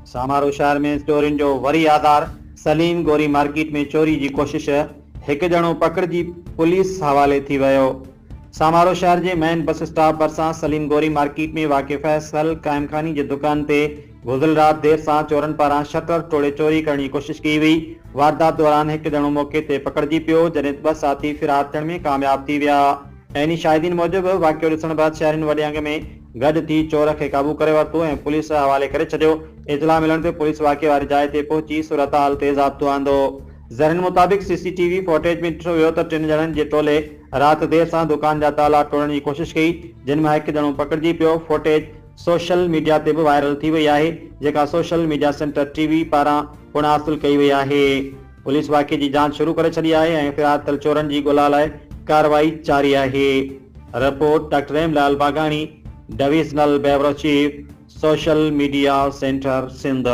سامارو شهر में चोरियुनि जो वरी आधार सलीम غوري मार्केट में चोरी जी कोशिश हिकु ॼणो पकड़जी पुलिस हवाले थी वियो। सामारो शहर के मेन बस स्टॉप ڀرسان सलीम غوري मार्केट में वाक़ फैसल क़ائमخاني की दुकान ते गुज़िरियल रात देर सां चोरन पारां शटर तोड़े चोरी करने की कोशिश की हुई। वारदात दौरान एक ॼणो मौके ते पकड़जी पियो जॾहिं ॿ साथी फिरार थियण में कामयाब थी विया। ऐनी शाहिदीन मूजिब वाक़ियो ॾिसण बाद शहरन वॾियांग में गॾु थी चोर खे काबू करे वरितो ऐं पुलिस हवाले करे छॾियो। इतला मिलण ते पुलिस वाक़े वारी जाइ ते पहुची सूरतहाल ते ज़ाब्तो आंदो। ज़रिन मुताबिक CCTV फुटेज में ॾिठो वियो त टिन ॼणनि जे टोले रात देर सां दुकान जा ताला तोड़ण की कोशिश कई, जिन में हिकु ॼणो पकड़जी पियो। फुटेज सोशल मीडिया ते भी वायरल थी वही है, जेका सोशल मीडिया सेंटर TV पारां पुण हासिल कई वही है। पुलिस वाक़े की जांच शुरू करे छॾी आहे ऐं फिरार थियल चोरन की ॻोल्हा लाइ कार्रवाई जारी है। Report Dr. Bagani, divisional bureau chief, social media centre Sindh.